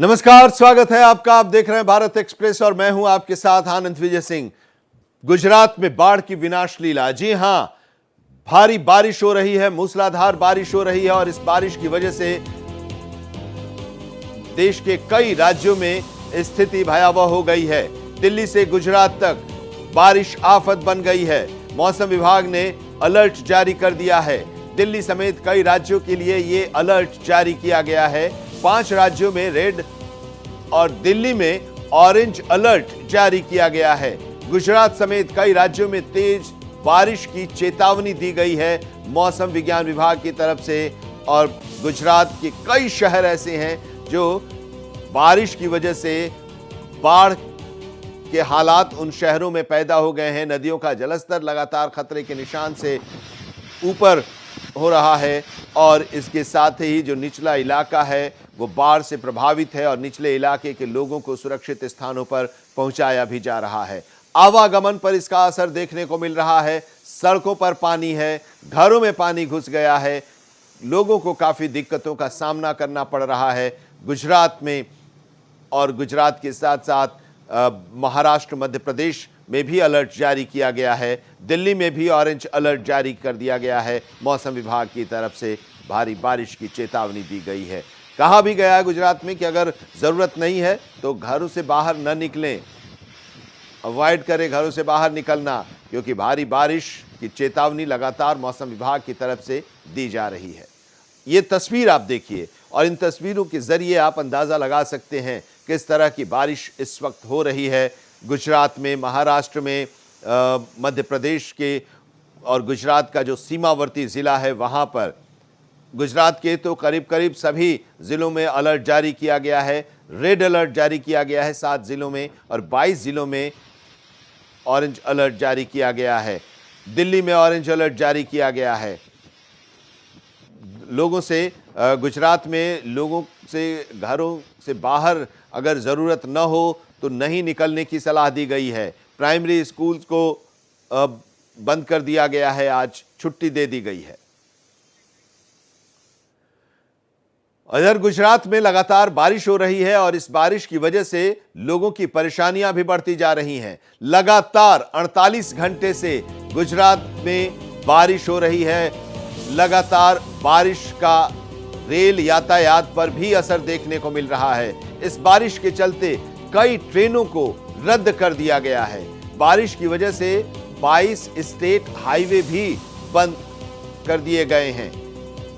नमस्कार, स्वागत है आपका। आप देख रहे हैं भारत एक्सप्रेस और मैं हूं आपके साथ आनंद विजय सिंह। गुजरात में बाढ़ की विनाश लीला। जी हां, भारी बारिश हो रही है, मूसलाधार बारिश हो रही है और इस बारिश की वजह से देश के कई राज्यों में स्थिति भयावह हो गई है। दिल्ली से गुजरात तक बारिश आफत बन गई है। मौसम विभाग ने अलर्ट जारी कर दिया है। दिल्ली समेत कई राज्यों के लिए यह अलर्ट जारी किया गया है। 5 राज्यों में रेड और दिल्ली में ऑरेंज अलर्ट जारी किया गया है। गुजरात समेत कई राज्यों में तेज बारिश की चेतावनी दी गई है मौसम विज्ञान विभाग की तरफ से। और गुजरात के कई शहर ऐसे हैं जो बारिश की वजह से बाढ़ के हालात उन शहरों में पैदा हो गए हैं। नदियों का जलस्तर लगातार खतरे के निशान से ऊपर हो रहा है और इसके साथ ही जो निचला इलाका है वो बाढ़ से प्रभावित है और निचले इलाके के लोगों को सुरक्षित स्थानों पर पहुंचाया भी जा रहा है। आवागमन पर इसका असर देखने को मिल रहा है। सड़कों पर पानी है, घरों में पानी घुस गया है, लोगों को काफ़ी दिक्कतों का सामना करना पड़ रहा है गुजरात में। और गुजरात के साथ साथ महाराष्ट्र, मध्य प्रदेश में भी अलर्ट जारी किया गया है। दिल्ली में भी ऑरेंज अलर्ट जारी कर दिया गया है। मौसम विभाग की तरफ से भारी बारिश की चेतावनी दी गई है। कहा भी गया है गुजरात में कि अगर ज़रूरत नहीं है तो घरों से बाहर न निकलें, अवॉइड करें घरों से बाहर निकलना, क्योंकि भारी बारिश की चेतावनी लगातार मौसम विभाग की तरफ से दी जा रही है। ये तस्वीर आप देखिए और इन तस्वीरों के ज़रिए आप अंदाज़ा लगा सकते हैं किस तरह की बारिश इस वक्त हो रही है गुजरात में, महाराष्ट्र में, मध्य प्रदेश के और गुजरात का जो सीमावर्ती ज़िला है वहाँ पर। गुजरात के तो करीब करीब सभी ज़िलों में अलर्ट जारी किया गया है। रेड अलर्ट जारी किया गया है 7 ज़िलों में और 22 ज़िलों में ऑरेंज अलर्ट जारी किया गया है। दिल्ली में ऑरेंज अलर्ट जारी किया गया है। लोगों से गुजरात में लोगों से घरों से बाहर अगर ज़रूरत न हो तो नहीं निकलने की सलाह दी गई है। प्राइमरी स्कूल्स को बंद कर दिया गया है, आज छुट्टी दे दी गई है। इधर गुजरात में लगातार बारिश हो रही है और इस बारिश की वजह से लोगों की परेशानियां भी बढ़ती जा रही हैं। लगातार 48 घंटे से गुजरात में बारिश हो रही है। लगातार बारिश का रेल यातायात पर भी असर देखने को मिल रहा है। इस बारिश के चलते कई ट्रेनों को रद्द कर दिया गया है। बारिश की वजह से 22 स्टेट हाईवे भी बंद कर दिए गए हैं।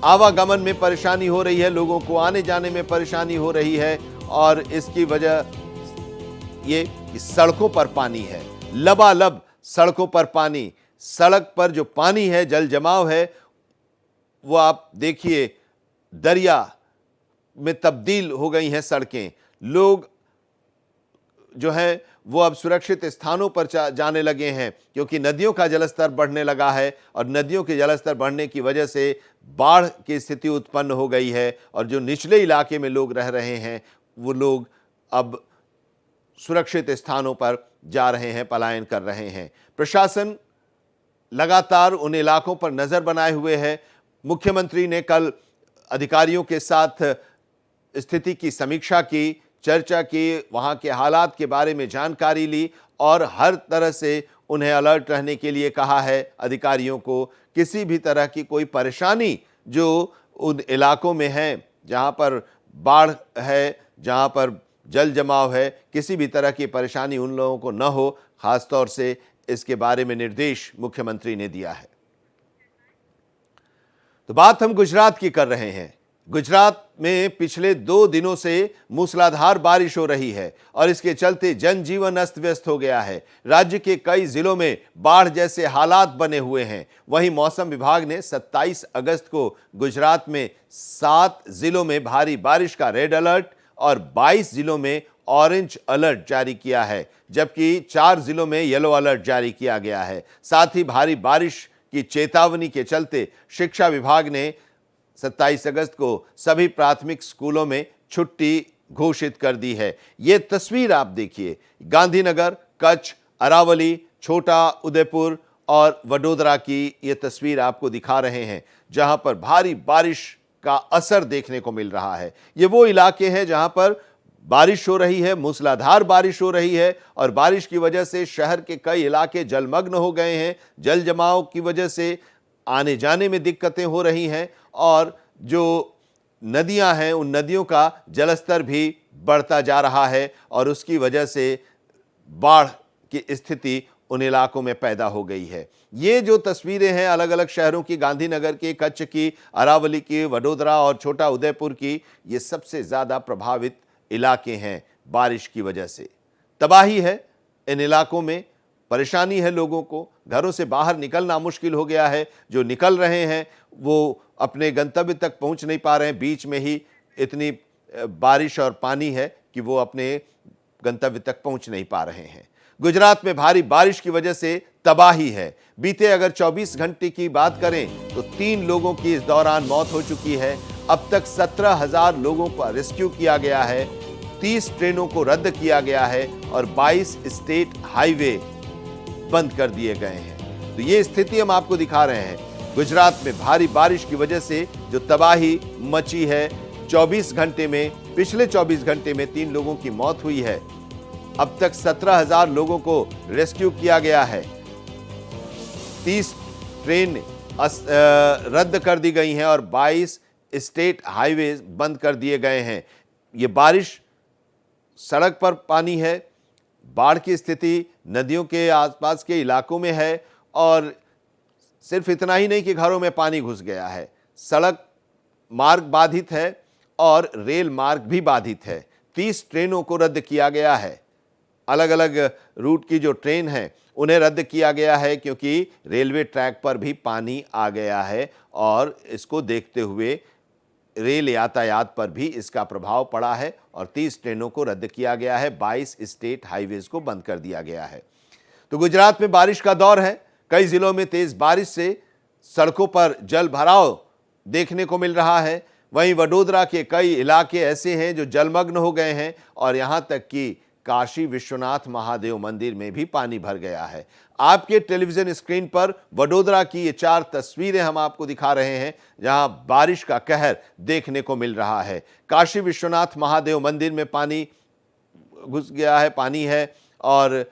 आवागमन में परेशानी हो रही है, लोगों को आने जाने में परेशानी हो रही है और इसकी वजह ये कि सड़कों पर पानी है, लबालब सड़कों पर पानी। सड़क पर जो पानी है, जल जमाव है, वो आप देखिए दरिया में तब्दील हो गई हैं सड़कें। लोग जो है वो अब सुरक्षित स्थानों पर जाने लगे हैं क्योंकि नदियों का जलस्तर बढ़ने लगा है और नदियों के जलस्तर बढ़ने की वजह से बाढ़ की स्थिति उत्पन्न हो गई है और जो निचले इलाके में लोग रह रहे हैं वो लोग अब सुरक्षित स्थानों पर जा रहे हैं, पलायन कर रहे हैं। प्रशासन लगातार उन इलाकों पर नज़र बनाए हुए है। मुख्यमंत्री ने कल अधिकारियों के साथ स्थिति की समीक्षा की, चर्चा की, वहाँ के हालात के बारे में जानकारी ली और हर तरह से उन्हें अलर्ट रहने के लिए कहा है अधिकारियों को। किसी भी तरह की कोई परेशानी जो उन इलाकों में है जहाँ पर बाढ़ है, जहाँ पर जल जमाव है, किसी भी तरह की परेशानी उन लोगों को न हो, ख़ासतौर से इसके बारे में निर्देश मुख्यमंत्री ने दिया है। तो बात हम गुजरात की कर रहे हैं। गुजरात में पिछले 2 दिनों से मूसलाधार बारिश हो रही है और इसके चलते जनजीवन अस्त व्यस्त हो गया है। राज्य के कई जिलों में बाढ़ जैसे हालात बने हुए हैं। वहीं मौसम विभाग ने 27 अगस्त को गुजरात में 7 जिलों में भारी बारिश का रेड अलर्ट और 22 जिलों में ऑरेंज अलर्ट जारी किया है, जबकि 4 जिलों में येलो अलर्ट जारी किया गया है। साथ ही भारी बारिश की चेतावनी के चलते शिक्षा विभाग ने 27 अगस्त को सभी प्राथमिक स्कूलों में छुट्टी घोषित कर दी है। ये तस्वीर आप देखिए, गांधीनगर, कच्छ, अरावली, छोटा उदेपुर और वडोदरा की ये तस्वीर आपको दिखा रहे हैं जहां पर भारी बारिश का असर देखने को मिल रहा है। ये वो इलाके हैं जहां पर बारिश हो रही है, मूसलाधार बारिश हो रही है और बारिश की वजह से शहर के कई इलाके जलमग्न हो गए हैं। जल जमाव की वजह से आने जाने में दिक्कतें हो रही हैं और जो नदियां हैं उन नदियों का जलस्तर भी बढ़ता जा रहा है और उसकी वजह से बाढ़ की स्थिति उन इलाकों में पैदा हो गई है। ये जो तस्वीरें हैं अलग अलग शहरों की, गांधीनगर की, कच्छ की, अरावली की, वडोदरा और छोटा उदयपुर की, ये सबसे ज्यादा प्रभावित इलाके हैं बारिश की वजह से। तबाही है इन इलाकों में, परेशानी है लोगों को, घरों से बाहर निकलना मुश्किल हो गया है। जो निकल रहे हैं वो अपने गंतव्य तक पहुंच नहीं पा रहे हैं, बीच में ही इतनी बारिश और पानी है कि वो अपने गंतव्य तक पहुंच नहीं पा रहे हैं। गुजरात में भारी बारिश की वजह से तबाही है। बीते अगर 24 घंटे की बात करें तो 3 लोगों की इस दौरान मौत हो चुकी है। अब तक 17,000 लोगों को रेस्क्यू किया गया है, 30 ट्रेनों को रद्द किया गया है और 22 स्टेट हाईवे बंद कर दिए गए हैं। तो ये स्थिति हम आपको दिखा रहे हैं। गुजरात में भारी बारिश की वजह से जो तबाही मची है, 24 घंटे में, पिछले 24 घंटे में 3 लोगों की मौत हुई है। अब तक 17,000 लोगों को रेस्क्यू किया गया है, 30 ट्रेन रद्द कर दी गई हैं और 22 स्टेट हाईवे बंद कर दिए गए हैं। ये बारिश, सड़क पर पानी है, बाढ़ की स्थिति नदियों के आसपास के इलाकों में है और सिर्फ इतना ही नहीं कि घरों में पानी घुस गया है, सड़क मार्ग बाधित है और रेल मार्ग भी बाधित है। 30 ट्रेनों को रद्द किया गया है। अलग अलग रूट की जो ट्रेन है उन्हें रद्द किया गया है क्योंकि रेलवे ट्रैक पर भी पानी आ गया है और इसको देखते हुए रेल यातायात पर भी इसका प्रभाव पड़ा है और 30 ट्रेनों को रद्द किया गया है, 22 स्टेट हाईवेज को बंद कर दिया गया है। तो गुजरात में बारिश का दौर है। कई जिलों में तेज बारिश से सड़कों पर जल भराव देखने को मिल रहा है। वहीं वडोदरा के कई इलाके ऐसे हैं जो जलमग्न हो गए हैं और यहां तक कि काशी विश्वनाथ महादेव मंदिर में भी पानी भर गया है। आपके टेलीविजन स्क्रीन पर वडोदरा की ये 4 तस्वीरें हम आपको दिखा रहे हैं जहां बारिश का कहर देखने को मिल रहा है। काशी विश्वनाथ महादेव मंदिर में पानी घुस गया है, पानी है और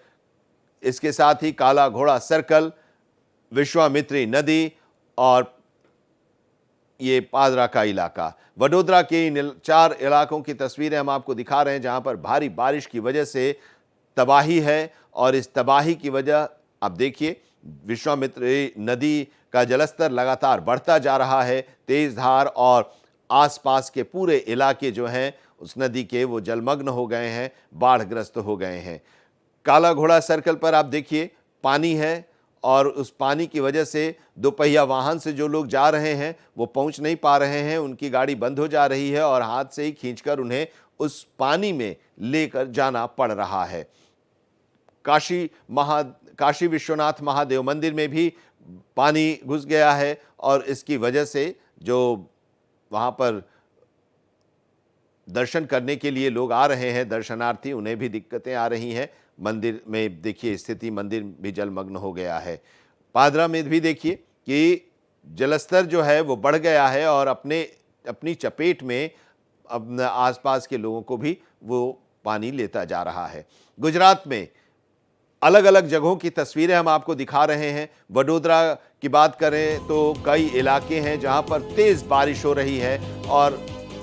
इसके साथ ही काला घोड़ा सर्कल, विश्वामित्री नदी और ये पादरा का इलाका। वडोदरा के इन 4 इलाकों की तस्वीरें हम आपको दिखा रहे हैं जहां पर भारी बारिश की वजह से तबाही है और इस तबाही की वजह आप देखिए, विश्वामित्री नदी का जलस्तर लगातार बढ़ता जा रहा है। तेज धार और आसपास के पूरे इलाके जो हैं उस नदी के वो जलमग्न हो गए हैं, बाढ़ग्रस्त हो गए हैं। काला घोड़ा सर्कल पर आप देखिए पानी है और उस पानी की वजह से दोपहिया वाहन से जो लोग जा रहे हैं वो पहुंच नहीं पा रहे हैं, उनकी गाड़ी बंद हो जा रही है और हाथ से ही खींचकर उन्हें उस पानी में लेकर जाना पड़ रहा है। काशी विश्वनाथ महादेव मंदिर में भी पानी घुस गया है और इसकी वजह से जो वहां पर दर्शन करने के लिए लोग आ रहे हैं, दर्शनार्थी, उन्हें भी दिक्कतें आ रही हैं। मंदिर में देखिए स्थिति, मंदिर भी जलमग्न हो गया है। पादरा में भी देखिए कि जलस्तर जो है वो बढ़ गया है और अपनी चपेट में अपने आसपास के लोगों को भी वो पानी लेता जा रहा है। गुजरात में अलग अलग जगहों की तस्वीरें हम आपको दिखा रहे हैं। वडोदरा की बात करें तो कई इलाके हैं जहां पर तेज बारिश हो रही है और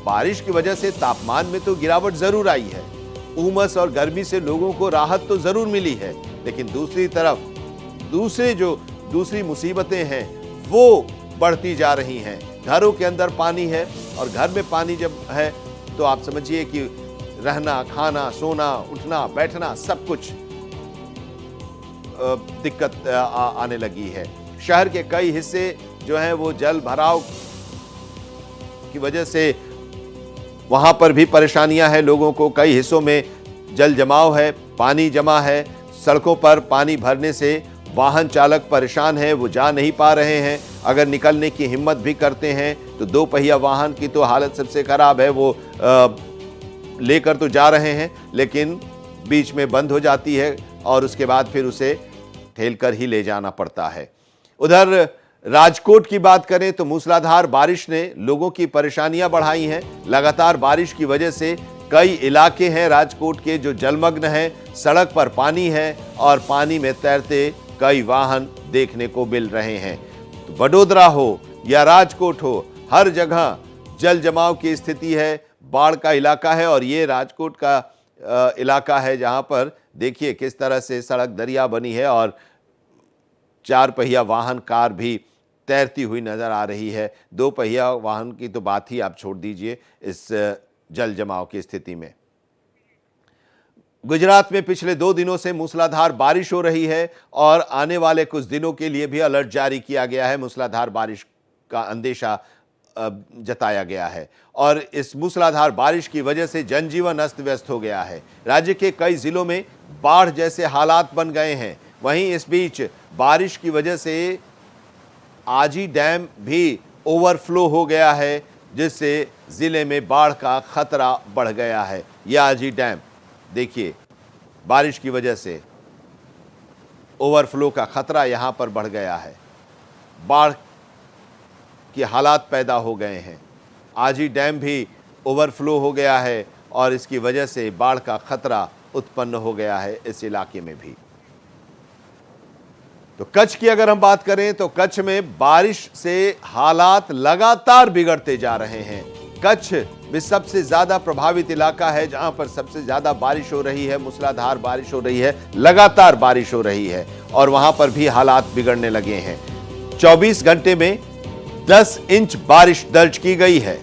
बारिश की वजह से तापमान में तो गिरावट जरूर आई है, उमस और गर्मी से लोगों को राहत तो जरूर मिली है, लेकिन दूसरी तरफ दूसरी मुसीबतें हैं वो बढ़ती जा रही हैं। घरों के अंदर पानी है और घर में पानी जब है तो आप समझिए कि रहना, खाना, सोना, उठना, बैठना सब कुछ दिक्कत आने लगी है। शहर के कई हिस्से जो हैं वो जल भराव की वजह से वहां पर भी परेशानियां हैं लोगों को। कई हिस्सों में जल जमाव है, पानी जमा है, सड़कों पर पानी भरने से वाहन चालक परेशान है, वो जा नहीं पा रहे हैं। अगर निकलने की हिम्मत भी करते हैं तो 2 पहिया वाहन की तो हालत सबसे खराब है, वो लेकर तो जा रहे हैं लेकिन बीच में बंद हो जाती है और उसके बाद फिर उसे ठेलकर ही ले जाना पड़ता है। उधर राजकोट की बात करें तो मूसलाधार बारिश ने लोगों की परेशानियां बढ़ाई हैं। लगातार बारिश की वजह से कई इलाके हैं राजकोट के जो जलमग्न हैं, सड़क पर पानी है और पानी में तैरते कई वाहन देखने को मिल रहे हैं। तो वडोदरा हो या राजकोट हो, हर जगह जल जमाव की स्थिति है, बाढ़ का इलाका है। और ये राजकोट का इलाका है जहां पर देखिए किस तरह से सड़क दरिया बनी है और 4 पहिया वाहन कार भी तैरती हुई नजर आ रही है। 2 पहिया वाहन की तो बात ही आप छोड़ दीजिए इस जल जमाव की स्थिति में। गुजरात में पिछले 2 दिनों से मूसलाधार बारिश हो रही है और आने वाले कुछ दिनों के लिए भी अलर्ट जारी किया गया है। मूसलाधार बारिश का अंदेशा जताया गया है और इस मूसलाधार बारिश की वजह से जनजीवन अस्त व्यस्त हो गया है। राज्य के कई जिलों में बाढ़ जैसे हालात बन गए हैं। वहीं इस बीच बारिश की वजह से आजी डैम भी ओवरफ्लो हो गया है, जिससे जिले में बाढ़ का खतरा बढ़ गया है। यह आजी डैम देखिए बारिश की वजह से ओवरफ्लो का खतरा यहां पर बढ़ गया है। बाढ़ के हालात पैदा हो गए हैं। आजी डैम भी ओवरफ्लो हो गया है और इसकी वजह से बाढ़ का खतरा उत्पन्न हो गया है इस इलाके में भी। तो कच्छ की अगर हम बात करें तो कच्छ में बारिश से हालात लगातार बिगड़ते जा रहे हैं। कच्छ में सबसे ज्यादा प्रभावित इलाका है जहां पर सबसे ज्यादा बारिश हो रही है, मूसलाधार बारिश हो रही है, लगातार बारिश हो रही है और वहां पर भी हालात बिगड़ने लगे हैं। 24 घंटे में 10 इंच बारिश दर्ज की गई है।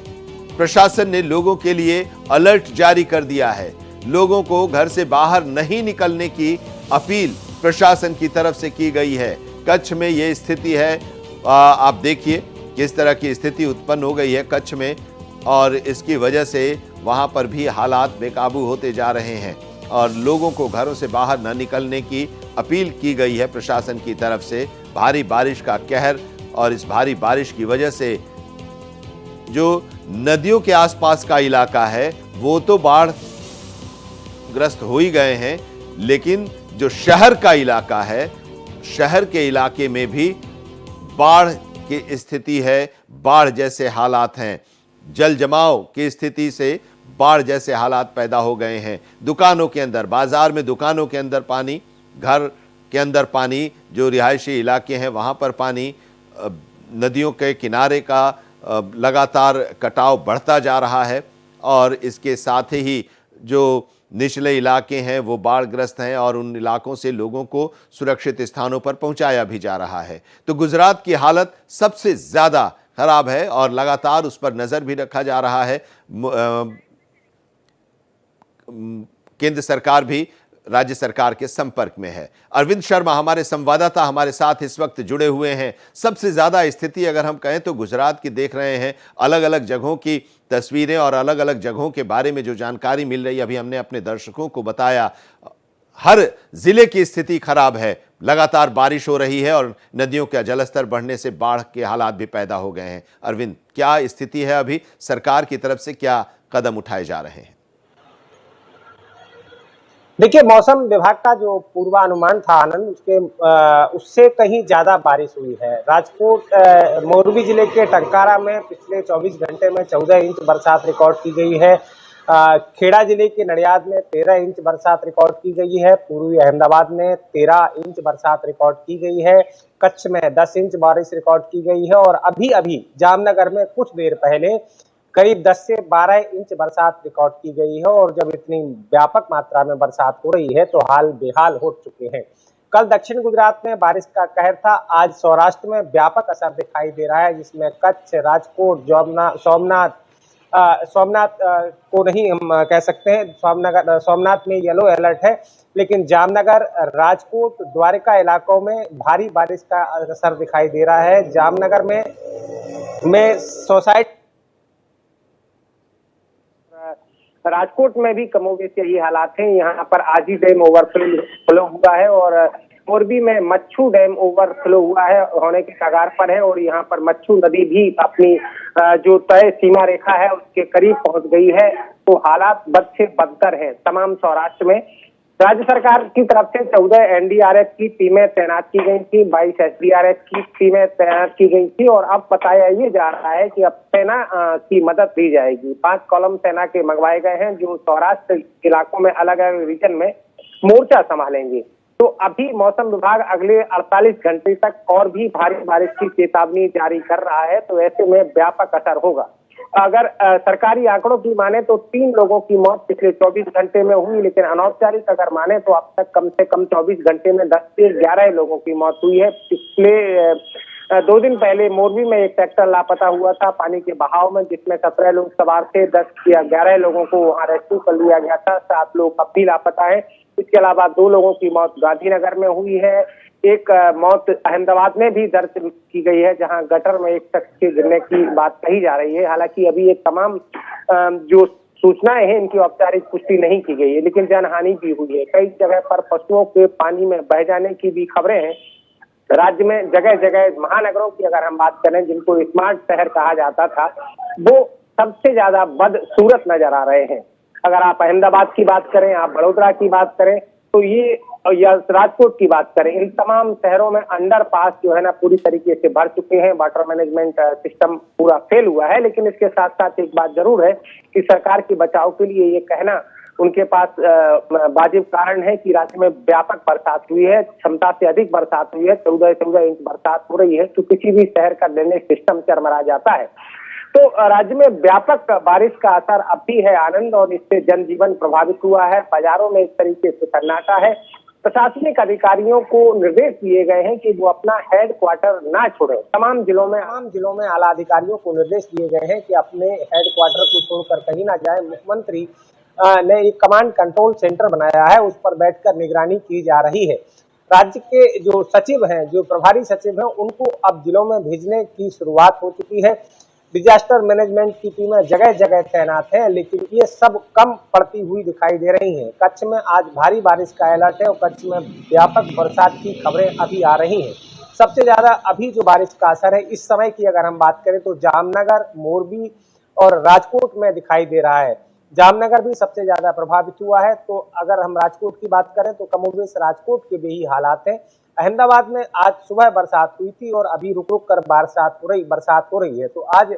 प्रशासन ने लोगों के लिए अलर्ट जारी कर दिया है। लोगों को घर से बाहर नहीं निकलने की अपील प्रशासन की तरफ से की गई है। कच्छ में यह स्थिति है, आप देखिए किस तरह की स्थिति उत्पन्न हो गई है कच्छ में और इसकी वजह से वहां पर भी हालात बेकाबू होते जा रहे हैं और लोगों को घरों से बाहर न निकलने की अपील की गई है प्रशासन की तरफ से। भारी बारिश का कहर और इस भारी बारिश की वजह से जो नदियों के आसपास का इलाका है वो तो बाढ़ ग्रस्त हो ही गए हैं, लेकिन जो शहर का इलाका है, शहर के इलाके में भी बाढ़ की स्थिति है, बाढ़ जैसे हालात हैं। जल जमाव की स्थिति से बाढ़ जैसे हालात पैदा हो गए हैं। दुकानों के अंदर, बाजार में दुकानों के अंदर पानी, घर के अंदर पानी, जो रिहायशी इलाके हैं वहां पर पानी, नदियों के किनारे का लगातार कटाव बढ़ता जा रहा है और इसके साथ ही जो निचले इलाके हैं वो बाढ़ग्रस्त हैं और उन इलाकों से लोगों को सुरक्षित स्थानों पर पहुंचाया भी जा रहा है। तो गुजरात की हालत सबसे ज़्यादा खराब है और लगातार उस पर नज़र भी रखा जा रहा है। केंद्र सरकार भी राज्य सरकार के संपर्क में है। अरविंद शर्मा हमारे संवाददाता हमारे साथ इस वक्त जुड़े हुए हैं। सबसे ज्यादा स्थिति अगर हम कहें तो गुजरात की देख रहे हैं, अलग अलग जगहों की तस्वीरें और अलग अलग जगहों के बारे में जो जानकारी मिल रही है, अभी हमने अपने दर्शकों को बताया। हर जिले की स्थिति खराब है, लगातार बारिश हो रही है और नदियों का जलस्तर बढ़ने से बाढ़ के हालात भी पैदा हो गए हैं। अरविंद, क्या स्थिति है अभी, सरकार की तरफ से क्या कदम उठाए जा रहे हैं? देखिए, मौसम विभाग का जो पूर्वानुमान था आनंद, उससे कहीं ज्यादा बारिश हुई है। राजकोट मोरबी जिले के टंकारा में पिछले 24 घंटे में 14 इंच बरसात रिकॉर्ड की गई है। खेड़ा जिले के नडियाद में 13 इंच बरसात रिकॉर्ड की गई है। पूर्वी अहमदाबाद में 13 इंच बरसात रिकॉर्ड की गई है। कच्छ में 10 इंच बारिश रिकॉर्ड की गई है और अभी अभी जामनगर में कुछ देर पहले करीब 10 से 12 इंच बरसात रिकॉर्ड की गई है। और जब इतनी व्यापक मात्रा में बरसात हो रही है तो हाल बेहाल हो चुके हैं। कल दक्षिण गुजरात में बारिश का कहर था, आज सौराष्ट्र में व्यापक असर दिखाई दे रहा है, जिसमें कच्छ, राजकोट, सोमनाथ को नहीं हम कह सकते हैं, सोमनाथ में येलो अलर्ट है, लेकिन जामनगर, राजकोट, द्वारका इलाकों में भारी बारिश का असर दिखाई दे रहा है। जामनगर में सोसाइटी, राजकोट में भी कमोबेश यही हालात हैं। यहाँ पर आजी डैम ओवरफ्लो हुआ है और मोरबी में मच्छू डैम ओवरफ्लो हुआ है, होने के कगार पर है और यहाँ पर मच्छू नदी भी अपनी जो तय सीमा रेखा है उसके करीब पहुंच गई है। तो हालात बद से बदतर है तमाम सौराष्ट्र में। राज्य सरकार की तरफ से 14 एनडीआरएफ की टीमें तैनात की गई थी, 22 एसडीआरएफ की टीमें तैनात की गई थी और अब बताया ये जा रहा है कि अब सेना की मदद दी जाएगी। 5 कॉलम सेना के मंगवाए गए हैं जो सौराष्ट्र इलाकों में अलग अलग रीजन में मोर्चा संभालेंगे। तो अभी मौसम विभाग अगले 48 घंटे तक और भी भारी बारिश की चेतावनी जारी कर रहा है, तो ऐसे में व्यापक असर होगा। अगर सरकारी आंकड़ों की माने तो 3 लोगों की मौत पिछले 24 घंटे में हुई, लेकिन अनौपचारिक अगर माने तो अब तक कम से कम 24 घंटे में 10 से 11 लोगों की मौत हुई है। पिछले 2 दिन पहले मोरबी में एक ट्रैक्टर लापता हुआ था पानी के बहाव में, जिसमें 17 लोग सवार थे। 10 या 11 लोगों को वहां रेस्क्यू कर लिया गया था। 7 लोग अब भी लापता है। इसके अलावा 2 लोगों की मौत गांधीनगर में हुई है। एक मौत अहमदाबाद में भी दर्ज की गई है, जहां गटर में एक शख्स के गिरने की बात कही जा रही है। हालांकि अभी ये तमाम जो सूचनाएं हैं इनकी औपचारिक पुष्टि नहीं की गई है, लेकिन जनहानि भी हुई है। कई जगह पर पशुओं के पानी में बह जाने की भी खबरें हैं। राज्य में जगह जगह महानगरों की अगर हम बात करें, जिनको स्मार्ट शहर कहा जाता था, वो सबसे ज्यादा बदसूरत नजर आ रहे हैं। अगर आप अहमदाबाद की बात करें, आप बड़ोदरा की बात करें, तो ये या राजकोट की बात करें, इन तमाम शहरों में अंडरपास जो है ना पूरी तरीके से भर चुके हैं। वाटर मैनेजमेंट सिस्टम पूरा फेल हुआ है। लेकिन इसके साथ साथ एक बात जरूर है कि सरकार के बचाव के लिए ये कहना उनके पास वाजिब कारण है कि राज्य में व्यापक बरसात हुई है, क्षमता से अधिक बरसात हुई है। 14 इंच बरसात हो रही है, तो किसी भी शहर का ड्रेनेज सिस्टम चरमरा जाता है। तो राज्य में व्यापक बारिश का असर अब भी है आनंद, और इससे जनजीवन प्रभावित हुआ है। बाजारों में इस तरीके से सन्नाटा है। प्रशासनिक अधिकारियों को निर्देश दिए गए हैं कि वो अपना हेडक्वार्टर ना छोड़ें। तमाम जिलों में आला अधिकारियों को निर्देश दिए गए हैं कि अपने हेडक्वार्टर को छोड़कर कहीं ना जाए। मुख्यमंत्री ने एक कमांड कंट्रोल सेंटर बनाया है, उस पर बैठकर निगरानी की जा रही है। राज्य के जो सचिव हैं, जो प्रभारी सचिव हैं, उनको अब जिलों में भेजने की शुरुआत हो चुकी है। डिजास्टर मैनेजमेंट की टीमें जगह जगह तैनात है, लेकिन ये सब कम पड़ती हुई दिखाई दे रही हैं। कच्छ में आज भारी बारिश का अलर्ट है और कच्छ में व्यापक बरसात की खबरें अभी आ रही हैं। सबसे ज्यादा अभी जो बारिश का असर है इस समय की अगर हम बात करें तो जामनगर, मोरबी और राजकोट में दिखाई दे रहा है। जामनगर भी सबसे ज्यादा प्रभावित हुआ है। तो अगर हम राजकोट की बात करें तो कमोबेश राजकोट के भी हालात हैं। अहमदाबाद में आज सुबह बरसात हुई थी और अभी रुक रुक कर बरसात हो रही है। तो आज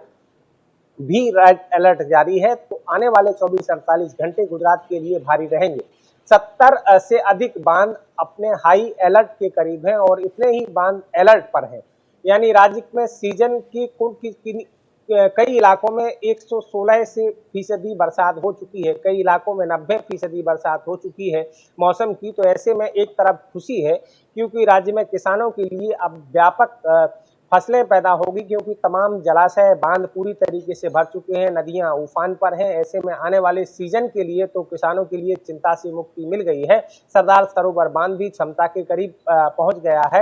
भी रेड अलर्ट जारी है। तो आने वाले 24-48 घंटे गुजरात के लिए भारी रहेंगे। 70 से अधिक बांध अपने हाई अलर्ट के करीब हैं और इतने ही बांध अलर्ट पर हैं। यानी राज्य में सीजन की कई इलाकों में 116% बरसात हो चुकी है, कई इलाकों में 90% बरसात हो चुकी है मौसम की। तो ऐसे में एक तरफ खुशी है क्योंकि राज्य में किसानों के लिए अब व्यापक फसलें पैदा होगी, क्योंकि तमाम जलाशय बांध पूरी तरीके से भर चुके हैं, नदियां उफान पर हैं। ऐसे में आने वाले सीजन के लिए तो किसानों के लिए चिंता से मुक्ति मिल गई है। सरदार सरोवर बांध भी क्षमता के करीब पहुंच गया है।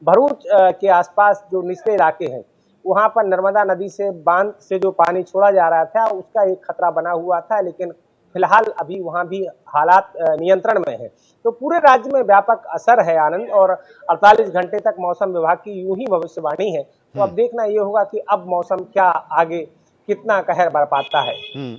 भरूच के आसपास जो निचले इलाके हैं वहां पर नर्मदा नदी से बांध से जो पानी छोड़ा जा रहा था उसका एक खतरा बना हुआ था, लेकिन फिलहाल अभी वहां भी हालात नियंत्रण में है। तो पूरे राज्य में व्यापक असर है आनंद, और 48 घंटे तक मौसम विभाग की यूं ही भविष्यवाणी है। तो अब देखना ये होगा कि अब मौसम क्या आगे कितना कहर बरपाता है।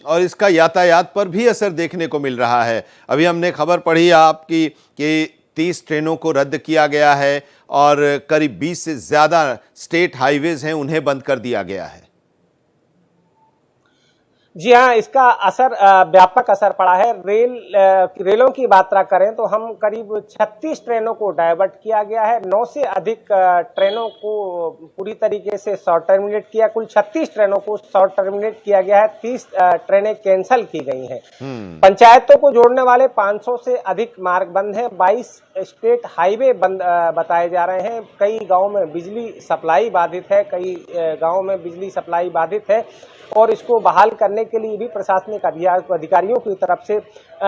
और इसका यातायात पर भी असर देखने को मिल रहा है। अभी हमने खबर पढ़ी आपकी कि 30 ट्रेनों को रद्द किया गया है और करीब 20 से ज्यादा स्टेट हाईवेज हैं उन्हें बंद कर दिया गया है। जी हाँ, इसका असर व्यापक असर पड़ा है। रेलों की बात करें तो हम करीब 36 ट्रेनों को डाइवर्ट किया गया है। 9 से अधिक ट्रेनों को पूरी तरीके से शॉर्ट टर्मिनेट किया। कुल 36 ट्रेनों को शॉर्ट टर्मिनेट किया गया है। 30 ट्रेनें कैंसिल की गई हैं। पंचायतों को जोड़ने वाले 500 से अधिक मार्ग बंद हैं। 22 स्टेट हाईवे बंद बताए जा रहे हैं। कई गाँव में बिजली सप्लाई बाधित है, कई गाँव में बिजली सप्लाई बाधित है, और इसको बहाल करने के लिए भी प्रशासनिक अधिकारियों की तरफ से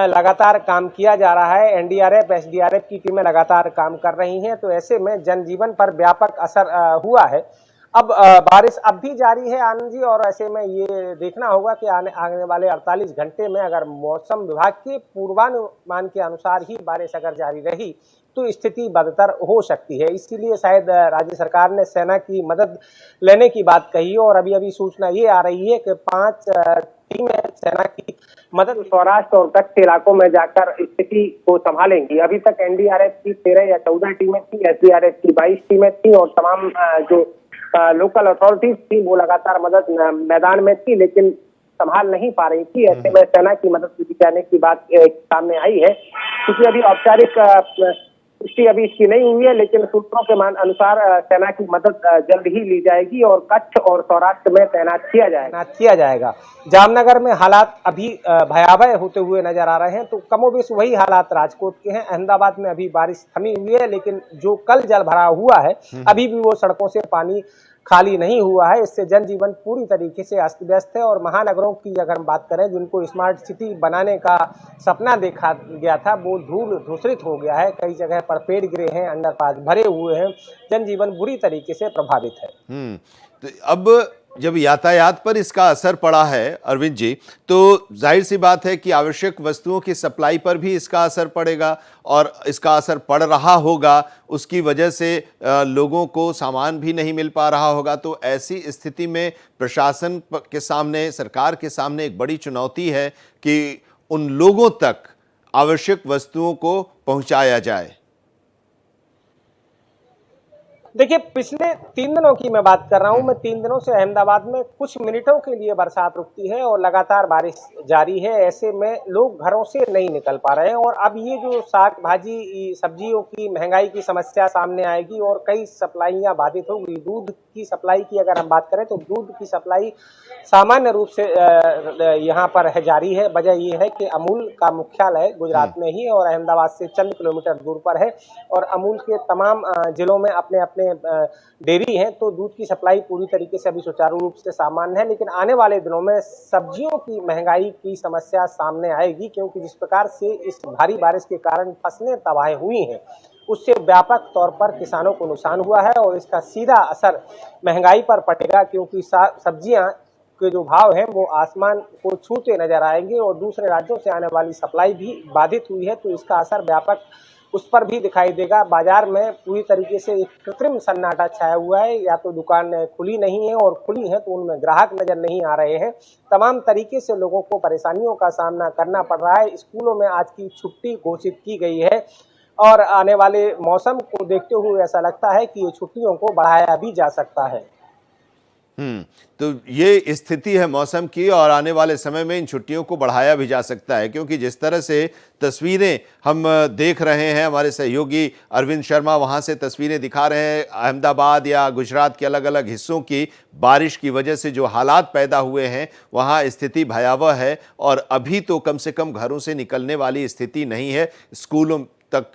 लगातार काम किया जा रहा है। एनडीआरएफ, एसडीआरएफ की टीमें लगातार काम कर रही हैं। तो ऐसे में जनजीवन पर व्यापक असर हुआ है। अब बारिश अब भी जारी है आनंद जी, और ऐसे में ये देखना होगा कि आने वाले 48 घंटे में अगर मौसम विभाग के पूर्वानुमान के अनुसार ही बारिश अगर जारी रही तो स्थिति बदतर हो सकती है। इसीलिए शायद राज्य सरकार ने सेना की मदद लेने की बात कही, और अभी सूचना ये आ रही है कि 5 टीम है सेना की मदद सौराष्ट्र और कच्छ इलाकों में जाकर स्थिति को संभालेंगी। अभी तक एनडीआरएफ की 13 या 14 टीमें थी, एसडीआरएफ की 22 टीमें थी और तमाम जो लोकल अथॉरिटीज थी वो लगातार मदद मैदान में थी, लेकिन संभाल नहीं पा रही थी। ऐसे में सेना की मदद ली जाने की बात सामने आई है, क्योंकि अभी औपचारिक पुष्टि अभी इसकी नहीं हुई है, लेकिन सूत्रों के अनुसार सेना की मदद जल्द ही ली जाएगी और कच्छ और सौराष्ट्र में तैनात किया जाएगा। जामनगर में हालात अभी भयावह होते हुए नजर आ रहे हैं, तो कमोबेश वही हालात राजकोट के हैं। अहमदाबाद में अभी बारिश थमी हुई है, लेकिन जो कल जल भरा हुआ है अभी भी वो सड़कों से पानी खाली नहीं हुआ है। इससे जनजीवन पूरी तरीके से अस्त व्यस्त है। और महानगरों की अगर हम बात करें, जिनको स्मार्ट सिटी बनाने का सपना देखा गया था, वो धूल धूसरित हो गया है। कई जगह पर पेड़ गिरे हैं, अंडरपास भरे हुए हैं, जनजीवन बुरी तरीके से प्रभावित है। तो अब जब यातायात पर इसका असर पड़ा है अरविंद जी, तो जाहिर सी बात है कि आवश्यक वस्तुओं की सप्लाई पर भी इसका असर पड़ेगा और इसका असर पड़ रहा होगा। उसकी वजह से लोगों को सामान भी नहीं मिल पा रहा होगा। तो ऐसी स्थिति में प्रशासन के सामने, सरकार के सामने एक बड़ी चुनौती है कि उन लोगों तक आवश्यक वस्तुओं को पहुंचाया जाए। देखिए, पिछले 3 दिनों की मैं बात कर रहा हूं। मैं 3 दिनों से अहमदाबाद में कुछ मिनटों के लिए बरसात रुकती है और लगातार बारिश जारी है। ऐसे में लोग घरों से नहीं निकल पा रहे हैं और अब ये जो साग भाजी सब्जियों की महंगाई की समस्या सामने आएगी और कई सप्लाइयां बाधित होंगी। दूध की सप्लाई की अगर हम बात करें तो दूध की सप्लाई सामान्य रूप से यहाँ पर है जारी है। वजह ये है कि अमूल का मुख्यालय गुजरात में ही है और अहमदाबाद से चंद किलोमीटर दूर पर है और अमूल के तमाम जिलों में अपने अपने डेयरी है, तो दूध की सप्लाई पूरी तरीके से अभी सुचारू रूप से सामान्य है। लेकिन आने वाले दिनों में सब्जियों की महंगाई की समस्या सामने आएगी, क्योंकि जिस प्रकार से इस भारी बारिश के कारण फसलें तबाह हुई हैं, उससे व्यापक तौर पर किसानों को नुकसान हुआ है और इसका सीधा असर महंगाई पर पड़ेगा, क्योंकि सब्जियां के जो भाव हैं वो आसमान को छूते नजर आएंगे और दूसरे राज्यों से आने वाली सप्लाई भी बाधित हुई है, तो इसका असर व्यापक उस पर भी दिखाई देगा। बाजार में पूरी तरीके से एक कृत्रिम सन्नाटा छाया हुआ है, या तो दुकानें खुली नहीं है और खुली हैं तो उनमें ग्राहक नजर नहीं आ रहे हैं। तमाम तरीके से लोगों को परेशानियों का सामना करना पड़ रहा है। स्कूलों में आज की छुट्टी घोषित की गई है और आने वाले मौसम को देखते हुए ऐसा लगता है कि ये छुट्टियों को बढ़ाया भी जा सकता है। तो ये स्थिति है मौसम की और आने वाले समय में इन छुट्टियों को बढ़ाया भी जा सकता है, क्योंकि जिस तरह से तस्वीरें हम देख रहे हैं, हमारे सहयोगी अरविंद शर्मा वहां से तस्वीरें दिखा रहे हैं अहमदाबाद या गुजरात के अलग अलग हिस्सों की। बारिश की वजह से जो हालात पैदा हुए हैं वहां स्थिति भयावह है और अभी तो कम से कम घरों से निकलने वाली स्थिति नहीं है, स्कूलों तक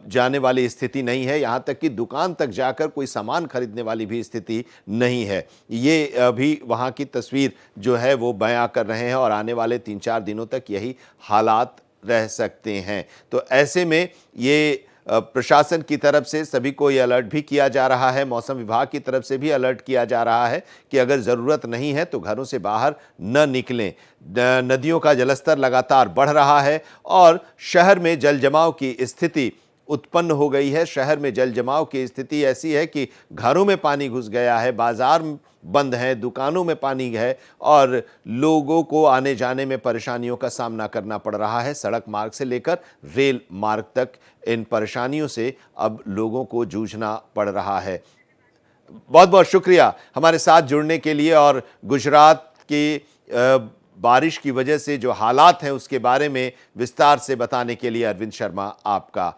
जाने वाली स्थिति नहीं है, यहाँ तक कि दुकान तक जाकर कोई सामान खरीदने वाली भी स्थिति नहीं है। ये अभी वहाँ की तस्वीर जो है वो बयां कर रहे हैं और आने वाले 3-4 दिनों तक यही हालात रह सकते हैं। तो ऐसे में ये प्रशासन की तरफ से सभी को ये अलर्ट भी किया जा रहा है, मौसम विभाग की तरफ से भी अलर्ट किया जा रहा है कि अगर ज़रूरत नहीं है तो घरों से बाहर न निकलें। नदियों का जलस्तर लगातार बढ़ रहा है और शहर में जल जमाव की स्थिति उत्पन्न हो गई है। शहर में जल जमाव की स्थिति ऐसी है कि घरों में पानी घुस गया है, बाजार बंद हैं, दुकानों में पानी है और लोगों को आने जाने में परेशानियों का सामना करना पड़ रहा है। सड़क मार्ग से लेकर रेल मार्ग तक इन परेशानियों से अब लोगों को जूझना पड़ रहा है। बहुत बहुत शुक्रिया हमारे साथ जुड़ने के लिए और गुजरात की बारिश की वजह से जो हालात हैं उसके बारे में विस्तार से बताने के लिए अरविंद शर्मा आपका।